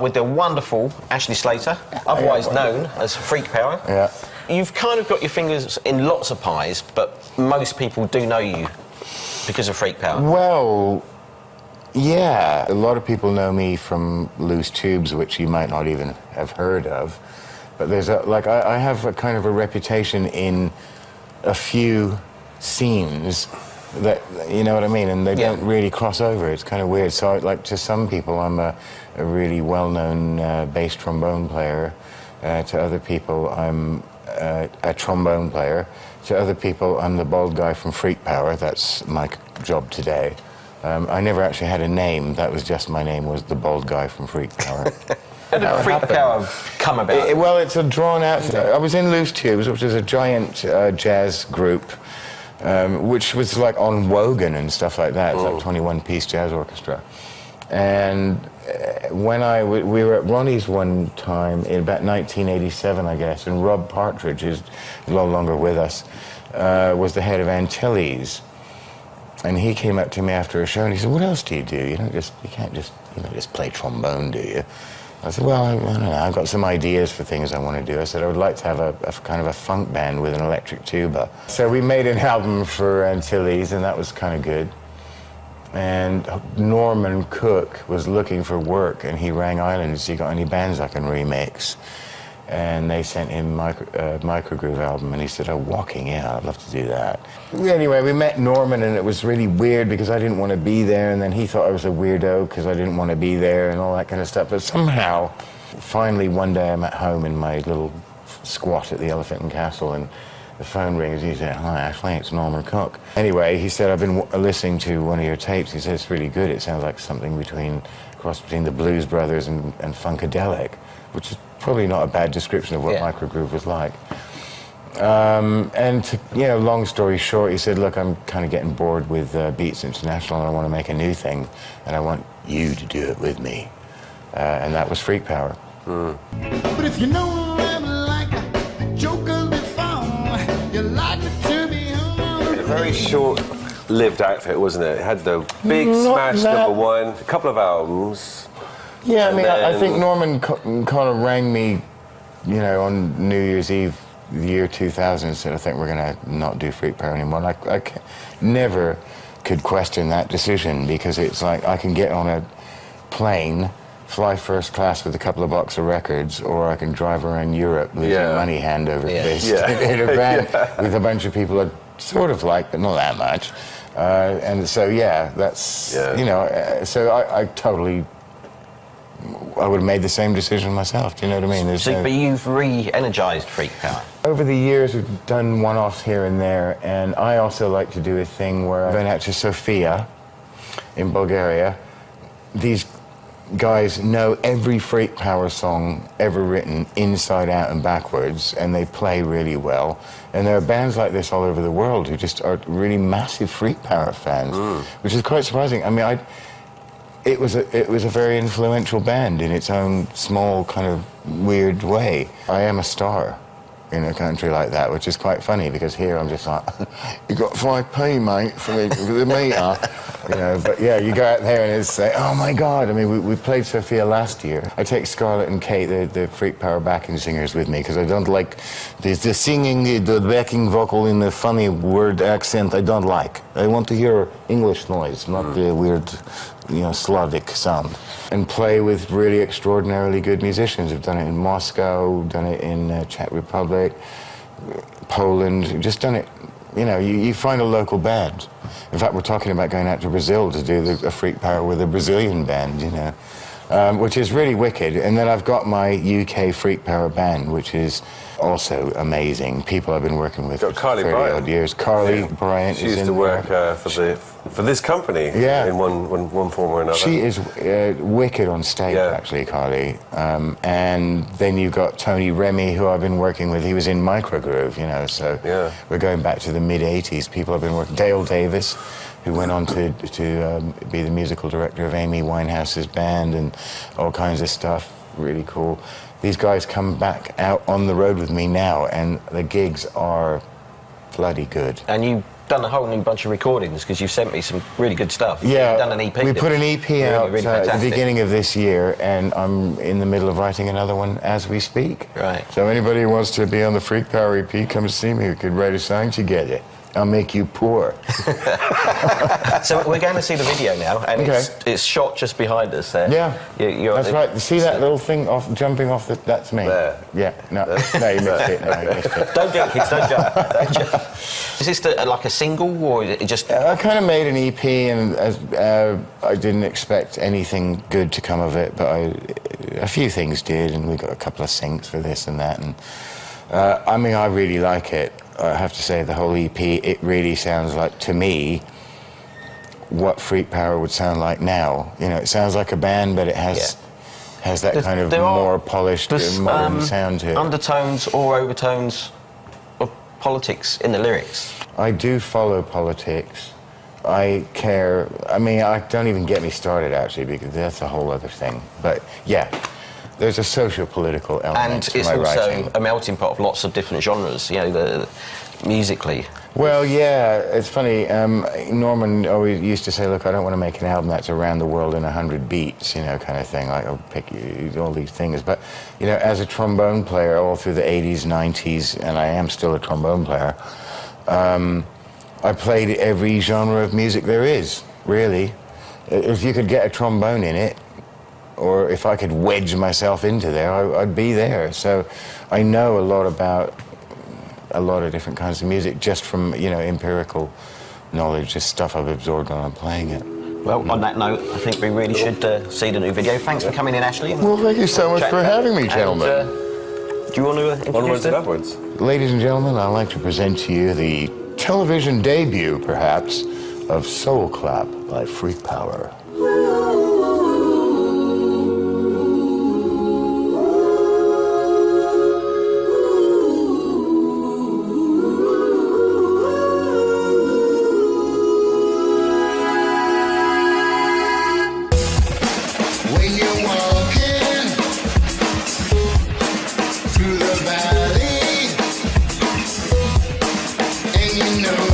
with the wonderful Ashley Slater, otherwise known as Freak Power. Yeah. You've kind of got your fingers in lots of pies, but most people do know you because of Freak Power. Well, yeah. A lot of people know me from Loose Tubes, which you might not even have heard of. But there's I have a kind of a reputation in a few scenes that, you know what I mean, and they don't really cross over. It's kind of weird. So, like, to some people, I'm a really well-known bass trombone player. To other people, I'm a trombone player. To other people, I'm the bald guy from Freak Power. That's my job today. I never actually had a name. That was just my name was the bald guy from Freak Power. How did Freak Power come about? Well, it's a drawn-out... I was in Loose Tubes, which is a giant jazz group, which was like on Wogan and stuff like that. It's like 21-piece jazz orchestra. And when we were at Ronnie's one time in about 1987, I guess, and Rob Partridge, who's no longer with us, was the head of Antilles. And he came up to me after a show and he said, "What else do you do? You can't just play trombone, do you?" I said, "Well, I don't know. I've got some ideas for things I want to do." I said, "I would like to have a kind of a funk band with an electric tuba." So we made an album for Antilles, and that was kind of good. And Norman Cook was looking for work, and he rang Ireland and said, "You got any bands I can remix?" And they sent him Microgroove album, and he said, "Oh, Walking, yeah, I'd love to do that." Anyway, we met Norman, and it was really weird because I didn't want to be there, and then he thought I was a weirdo because I didn't want to be there and all that kind of stuff. But somehow, finally, one day I'm at home in my little squat at the Elephant and Castle, and the phone rings, and he said, "Hi, Ashley, it's Norman Cook." Anyway, he said, "I've been listening to one of your tapes." He said, "It's really good. It sounds like something cross between the Blues Brothers and Funkadelic," which is probably not a bad description of what Microgroove was like. And long story short, he said, "Look, I'm kind of getting bored with Beats International, and I want to make a new thing, and I want you to do it with me." And that was Freak Power. But if you know I'm like a joker before, you like it to be on. A very short-lived outfit, wasn't it? It had the big smash #1, a couple of albums. Yeah, I mean, I think Norman kind of rang me, on New Year's Eve, the year 2000, and said, "I think we're going to not do Freak Power anymore." And I never could question that decision, because it's like I can get on a plane, fly first class with a couple of box of records, or I can drive around Europe losing money hand over fist in a van with a bunch of people I sort of like, but not that much. And so, that's, so I totally... I would have made the same decision myself. Do you know what I mean? But you've re-energised Freak Power. Over the years, we've done one-offs here and there, and I also like to do a thing where I went out to Sofia in Bulgaria. These guys know every Freak Power song ever written inside out and backwards, and they play really well. And there are bands like this all over the world who just are really massive Freak Power fans, which is quite surprising. I mean, it was a very influential band in its own small, kind of weird way. I am a star in a country like that, which is quite funny, because here I'm just like, "You got 5p, mate, for the meter." But yeah, you go out there and it's like, oh my God. I mean, we played Sofia last year. I take Scarlett and Kate, the Freak Power backing singers, with me, because I don't like the singing, the backing vocal in the funny word accent. I don't like. I want to hear English noise, not the weird, Slavic sound. And play with really extraordinarily good musicians. We've done it in Moscow, done it in Czech Republic, Poland, just done it. You find a local band. In fact, we're talking about going out to Brazil to do a Freak Power with a Brazilian band, which is really wicked. And then I've got my UK Freak Power band, which is also amazing. People I've been working with for 30-odd years. Carly Bryant she is used in to work there. for this company in one form or another. She is wicked on stage, actually, Carly. And then you've got Tony Remy, who I've been working with. He was in Microgroove, so we're going back to the mid-'80s. People I've been working... Dale Davis, who went on to be the musical director of Amy Winehouse's band and all kinds of stuff. Really cool. These guys come back out on the road with me now, and the gigs are bloody good. And you done a whole new bunch of recordings because you've sent me some really good stuff. Yeah, You've done an EP. we put an EP out really at the fantastic. beginning of this year, and I'm in the middle of writing another one as we speak. Right. So anybody who wants to be on the Freak Power EP, come see me. We could write a song together. I'll make you poor. So we're going to see the video now, and Okay. it's shot just behind us there. Yeah, You're that's right. See that little thing jumping off the... That's me. There. Yeah, no, you missed it. No, you missed it. Don't jump, kids, don't jump. Don't jump. Is this like a single, or is it just... I kind of made an EP, and I didn't expect anything good to come of it, but a few things did, and we got a couple of syncs for this and that. And I mean, I really like it. I have to say, the whole EP, it really sounds like, to me, what Freak Power would sound like now. You know, it sounds like a band, but it has that kind of more polished, modern sound to it. Undertones or overtones of politics in the lyrics. I do follow politics. I care. I mean, don't even get me started, actually, because that's a whole other thing. But yeah, there's a social-political element And to it's my also writing. a melting pot of lots of different genres, you know, musically. Well, yeah, it's funny. Norman always used to say, look, I don't want to make an album that's around the world in 100 beats, you know, kind of thing. Like, I'll pick all these things. But, you know, as a trombone player all through the 80s, 90s, and I am still a trombone player, I played every genre of music there is, really. If you could get a trombone in it, or if I could wedge myself into there, I'd be there. So I know a lot about a lot of different kinds of music just from, you know, empirical knowledge, just stuff I've absorbed when I'm playing it. Well, on that note, I think we really should see the new video. Thanks for coming in, Ashley. Well, thank you so much for having me, gentlemen. And, do you want to introduce Onwards and them? upwards. Ladies and gentlemen, I'd like to present to you the television debut, perhaps, of Soul Clap by Freak Power. When you're walking through the valley, and you know